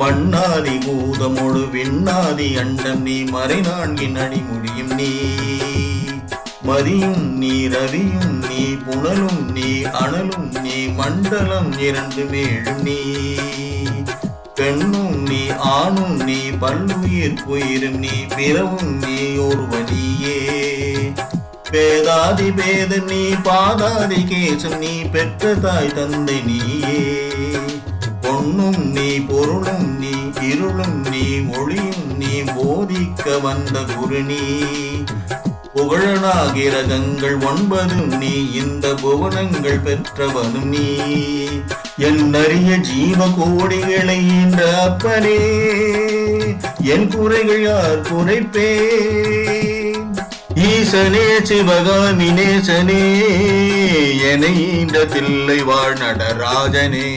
மண்ணாதி பூதமொடு விண்ணாதி அண்டம் நீ மறை நான்கின் அடிமுடியும் நீ மதியும் நீ ரவியும் நீ புனலும் நீ அனலும் நீ மண்டலம் இரண்டு மேழும் நீ பெண்ணும் நீ ஆணும் நீ பல்லுயிர் குயிரும் நீ பிறவும் நீ ஒருவனியே பேதாதி பேதம் நீ பாதாதி கேசம் நீ பெற்ற தாய் தந்தை நீயே பொன்னும் நீ பொருளும் நீ இருளும் நீ மொழியும் நீ போதிக்க வந்த குரு நீ புகழனாகிரகங்கள் 9 நீ இந்த புவனங்கள் பெற்றவனும் நீ என்னறிய ஜீவ கோடிகளை என்ற அப்பனே என் குறைகள் யார் குறைப்பேன் ஈசனே சிவகாமி நேசனே என ஈன்ற தில்லை வாழ் நடராஜனே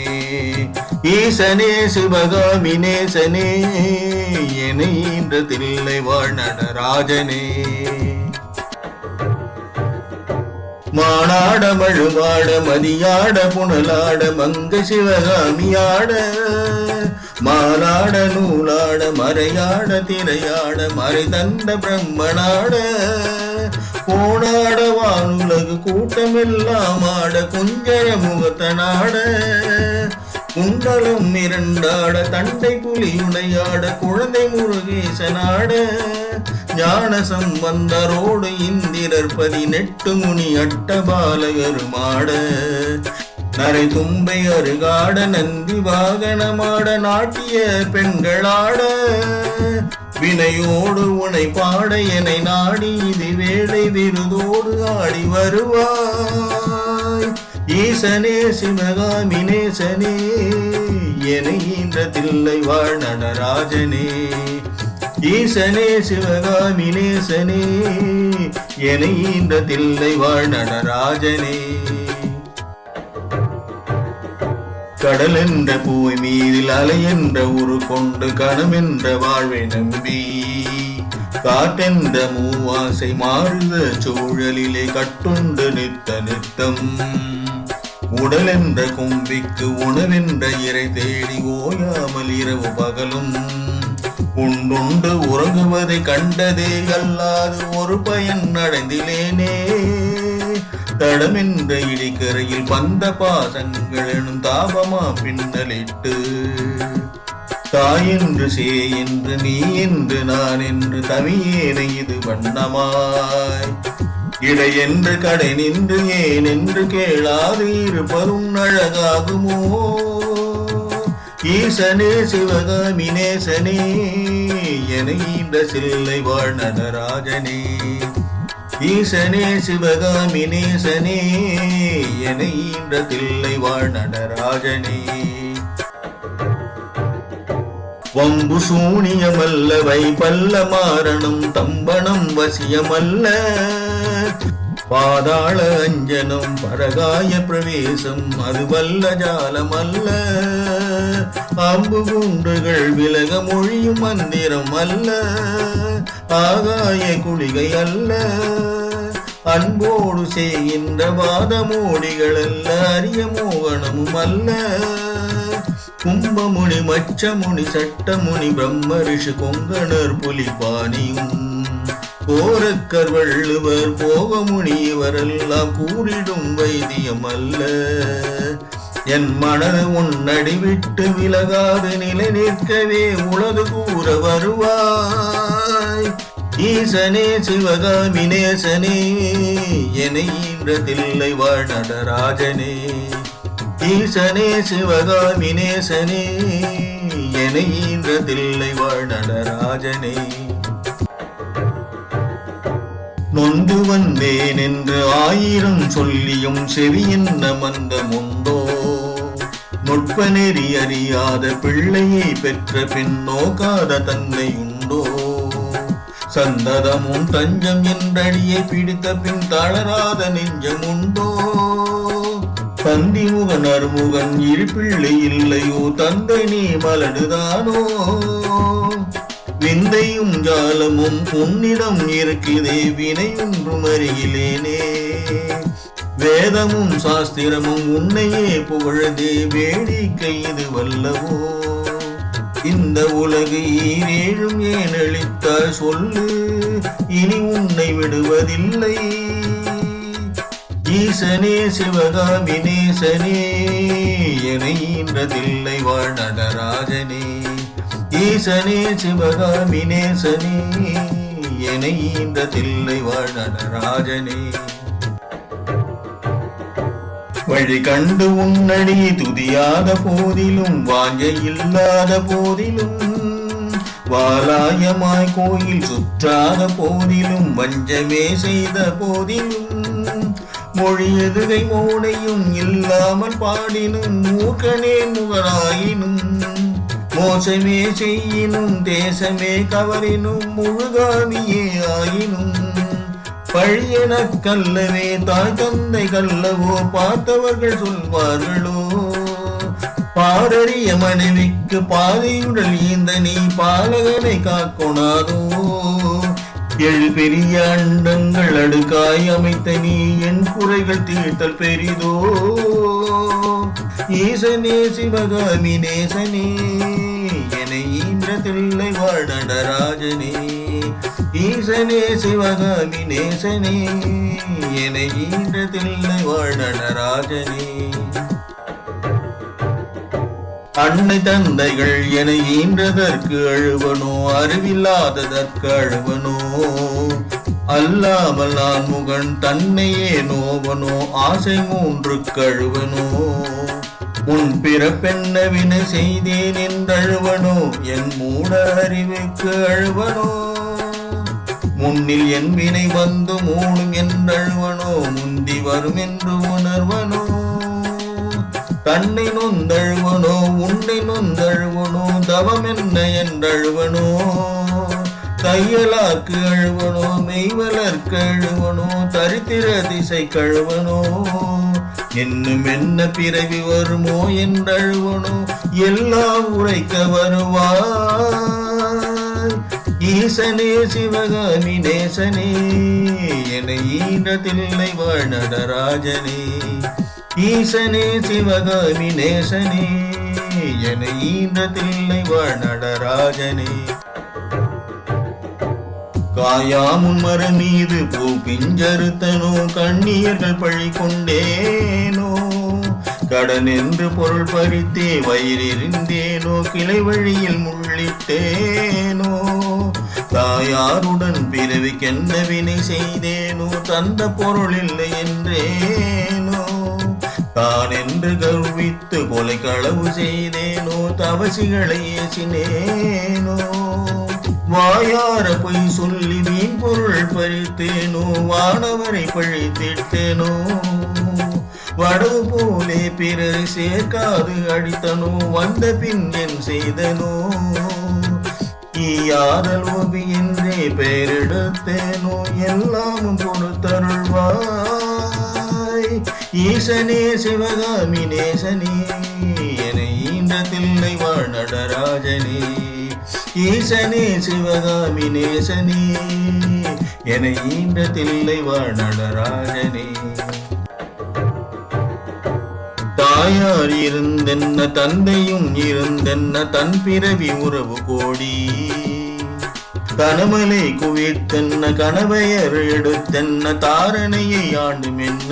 ஈசனே சிவகாமி நேசனே என ஈன்ற தில்லை வாழ் நடராஜனே மானாட மழுவாட மதியாட புனலாட மங்க சிவகாமியாட மாலாட நூலாட மறையாட திரையாட மறை தந்த பிரம்மனாட கோணாட வானுலகு கூட்டமெல்லாம் ஆட குஞ்சர முகத்தனாட குண்டலம் இரண்டாட தண்டை புலியுடையாட குழந்தை முருகேசனாட ஞான சம்பந்தரோடு இந்திரர் 18 முனி அட்டபாலகருமாட நரை தும்பை அருகாட நந்தி வாகனமாட நாட்டிய பெண்களாட வினையோடு உனை பாட எனை நாடி இது வேளை விருதோடு ஆடி வருவாய் ஈசனே சிவகாமி நேசனே என ஈன்ற தில்லை வாழ் நடராஜனே ஈசனே சிவகாமி நேசனே என ஈன்ற தில்லை வாழ் நடராஜனே கடல் என்ற பூவை மீதில் அலை என்ற உரு கொண்டு கணமென்ற வாழ்வை நம்பி காற்றென்ற மூவாசை மாறுத சூழலிலே கட்டுண்டு நித்த நித்தம் உடல் என்ற கும்பிக்கு உணவென்ற இறை தேடி ஓயாமல் இரவு பகலும் உண்டுண்டு உறங்குவதை கண்டதே அல்லாது ஒரு பயன் அடைந்திலேனே தடமென்ற இடிக்கரையில் பந்த பாசங்கள் எனும் தாபமா பின்னலிட்டு தாயென்று சே என்று நீ என்று நான் என்று தவியேனை இது வண்ணமாய் இடை என்று கடை நின்று ஏன் என்று கேளாது இருப்பதும் அழகாகுமோ ஈசனே சிவகாமி நேசனே என ஈன்ற சில்லை வாழ் நடராஜனே ஈசனே சிவகாமி நேசனே என ஈன்ற தில்லை வாழ் நடராஜனே வம்பு சூனியமல்ல வைபல்ல மாரணம் தம்பனம் வசியமல்ல பாதாள அஞ்சனம் பரகாய பிரவேசம் அதுவல்ல ஜாலமல்ல அம்பு குண்டுகள் விலக மொழியும் மந்திரம் அல்ல ஆகாய குளிகை அல்ல அன்போடு செய்கின்ற வாதமோடிகள் அல்ல அரிய மோகனமும் அல்ல கும்பமுனி மச்சமுனி சட்டமுனி பிரம்ம ரிஷி கொங்கணர் புலிபாணியும் கோரக்கர் வள்ளுவர் போகமுனி இவரெல்லாம் கூறிடும் வைத்தியம் அல்ல என் மனது உன்னடி விட்டு விலகாது நிலை நிற்கவே உலகு கூற வருவாய் ஈசனே சிவகாமி நேசனே என ஈன்ற தில்லை வாழ் நடராஜனே ஈசனே சிவகாமி நேசனே என ஈன்ற தில்லை வாழ் நடராஜனே நொந்து வந்தேன் என்று 1000 சொல்லியும் செவியென்ன மந்தமுண்டோ நுட்ப நெறி அறியாத பிள்ளையை பெற்ற பின் நோக்காத தன்னை உண்டோ சந்ததமும் தஞ்சம் என்றடியை பிடித்த பின் தளராத நெஞ்சம் உண்டோ தந்திமுகன் அருமுகன் இருப்பிள்ளை இல்லையோ தந்தை நீ மலடுதானோ விந்தையும் ஜாலமும் உன்னிடம் இருக்குதே வினை ஒன்றும் அறியிலேனே வேதமும் சாஸ்திரமும் உன்னையே புகழதே வேடிக்கை இது வல்லவோ இந்த உலகு ஈரேழும் ஏன் அளித்தாய் சொல்லு, இனி உன்னை விடுவதில்லை. ஈசனே சிவகாமி நேசனே, என ஈன்றதில்லை வாழ் நடராஜனே. ஈசனே சிவகாமி நேசனே, என ஈன்றதில்லை வாழ் நடராஜனே. வழி கண்டு உன்னடி துதியாத போதிலும், வாஞ்சை இல்லாத போதிலும், வாலாயமாய் கோயில் சுற்றாத போதிலும், வஞ்சமே செய்த போதிலும், மொழி எதுகை மோனையும் இல்லாமல் பாடினும், மூக்கனே முகராயினும், மோசமே செய்யினும், தேசமே கவரினும், முழுகாமியே ஆயினும், பழியென கல்லவே தாய் தந்தை கல்லவோ பார்த்தவர்கள் சொல்வார்களோ. பாரறிய மனைவிக்கு பாதையுடல் ஈந்த நீ பாலகனை காக்கொணாதோ. எழு பெரிய அண்டங்கள் அடுக்காய் அமைத்த நீ என் குறைகள் தீர்த்தல் பெரிதோ. ஈசனே சிவகாமி நேசனே, என ஈன்றதில்லை வாழ் நடராஜனே. ஈசனே சிவகாமி நேசனே, என ஈன்றதில்லை வாழ் நடராஜனே. அன்னை தந்தைகள் என ஈன்றதற்கு அழுவனோ, அறிவில்லாததற்கு அழுவனோ. அல்லாமல் நான் முகன் தன்னையே நோவனோ, ஆசை மூன்று கழுவனோ. உன் பிறப்பென்ன வினை செய்தேன் என்றழுவனோ, என் மூட அறிவுக்கு அழுவனோ. முன்னில் என் வினை வந்து மூடும் என்றழுவனோ, முந்தி வரும் என்று உணர்வனோ. தன்னை நொந்தழுவனோ, உன்னை நொந்தழுவனோ, தவம் என்ன என்றழுவனோ. தையலாக்கு அழுவனோ, மெய்வலர்க்கு அழுவனோ, தரித்திர திசை கழுவனோ. இன்னும் என்ன பிறவி வருமோ என்றழுவனோ, எல்லாம் உரைக்க வருவாய். ஈசனே சிவகாமி நேசனே, என ஈன்றதில்லை வாழ் நடராஜனே. ஈசனே சிவகாமி நேசனே, என ஈன்றதில்லை வாழ் நடராஜனே. காயாமுன் மரம் மீது பூ பிஞ்சறுத்தனோ, கண்ணியர்கள் பழி கொண்டேனோ. கடன் என்று பொருள் பறித்தே வயிறிருந்தேனோ, கிளை வழியில் முள்ளிட்டேனோ. தாயாருடன் பிறவிக்கென்ன வினை செய்தேனோ, தந்த பொருள் இல்லை என்றேனோ. தான் என்று கர்வித்து கொலை களவு செய்தேனோ, தவசிகளை ஏசினேனோ. வாயார பொய் சொல்லி வீண் பொருள் பறித்தேனோ, வானவரை பழித்திட்டேனோ. வடவு போலே பிறரை சேர்க்காது அடித்தனோ, வந்த பின் என் செய்தனோ. ஈயாதல் ஓபி என்றே பெயரெடுத்தேனோ, எல்லாமும் கொடுத்தருள்வாய். ஈசனே சிவகாமி நேசனே, என ஈன்றதில்லை வாழ் நடராஜனே. ஈசனே சிவகாமி நேசனே, என ஈன்றதில்லை வாழ் நடராஜனே. தாயார் இருந்தென்ன தந்தையும் இருந்தென்ன, தன் பிறவி உறவு கோடி. கனமலை குவித்தென்ன கணவையர் எடுத்தென்ன, தாரணையை ஆண்டும் என்ன.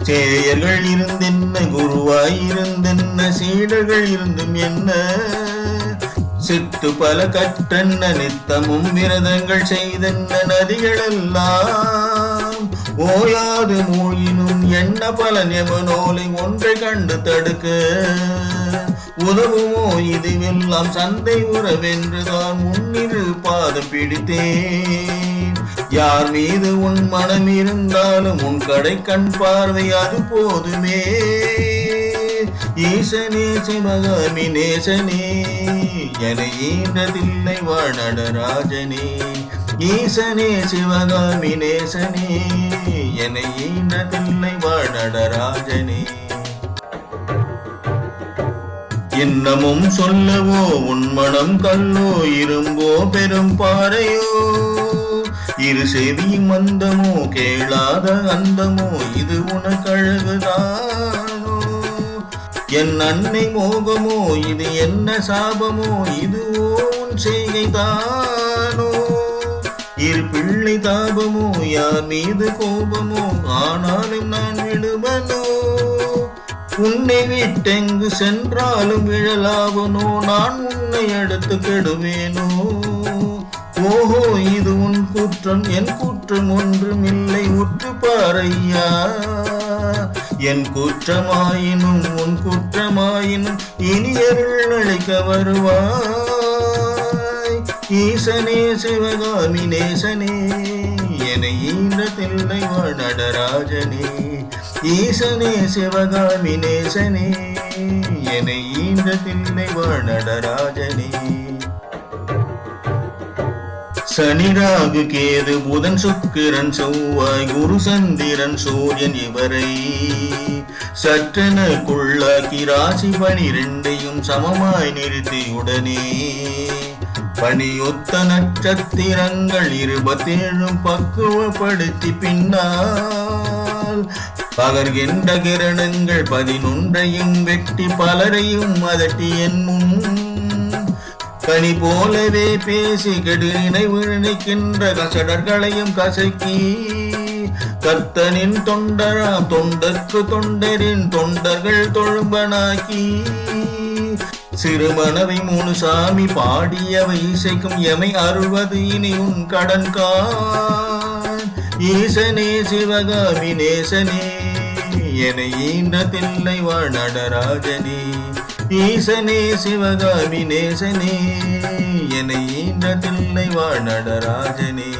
சேயர்கள் இருந்தென்ன குருவாய் இருந்தென்ன, சீடர்கள் இருந்தும் என்ன. சித்து பல கற்றென்ன நித்தமும் விரதங்கள் செய்தென்ன, நதிகளெல்லாம் ஓயாது மூழ்கினும் என்ன பலன் எமனோலை ஒன்றை கண்டு தடுக்க. உதவுமோ இதுவெல்லாம் சந்தை உறவென்றுதான் முன்னிரு பாதம் பிடித்தேன். யார் மீது உன் மனம் இருந்தாலும் உன் கடை கண் பார்வை அது போதுமே. ஈசனே சிவகாமி நேசனே, என ஈன்றதில்லை வாழ் நடராஜனே. ஈசனே சிவகாமி நேசனே, என ஈன்றதில்லை வாழ் நடராஜனே. இன்னமும் சொல்லவோ உன் மனம் கல்லோ, இரும்போ பெரும் பாறையோ. இரு செவி மந்தமோ கேளாத அந்தமோ, இது உனக்கழகுதானோ. என் அன்னை மோகமோ இது என்ன சாபமோ இதுவோ உன் செய்கைதானோ இரு பிள்ளை தாபமோ யார் மீது கோபமோ ஆனாலும் நான் விடுவனோ உன்னை விட்டெங்கு சென்றாலும் விழலாவனோ நான் உன்னை அடுத்து கெடுவேனோ ஓஹோ இது உன் குற்றம் என் குற்றம் ஒன்றுமில்லை உற்று பாரையா என் குற்றமாயினும் உன் குற்றமாயினும் இனி அருள் அளிக்க வருவாய் ஈசனே சிவகாமி நேசனே என ஈன்ற தில்லை வாழ் நடராஜனே ஈசனே சிவகாமி நேசனே என ஈன்ற தில்லை வாழ் நடராஜனே சனி ராகு கேது புதன் சுக்கிரன் செவ்வாய் குரு சந்திரன் சூரியன் இவரை சற்றெனக்குள்ளாக்கி ராசி 12 சமமாய் நிறுத்தியுடனே பணியொத்த நட்சத்திரங்கள் 27 பக்குவப்படுத்தி பின்னால் பகர்கின்ற கிரணங்கள் 11 வெட்டி பலரையும் அதட்டி என் முன் கனி போலவே பேசி கெடு நினைவு நினைக்கின்ற கசடர்களையும் கசக்கி கர்த்தனின் தொண்டராம் தொண்டர்க்கு தொண்டரின் தொண்டர்கள் தொழும்பனாக்கி சிறுமனவை 3 சாமி பாடியவை இசைக்கும் எமை அருள்வது இனி உன் கடன்கான் ஈசனே சிவகாமி நேசனே என ஈன்ற தில்லை வாழ் நடராஜனே ஈசனே சிவகாமி நேசனே என ஈன்ற தில்லை வாழ் நடராஜனே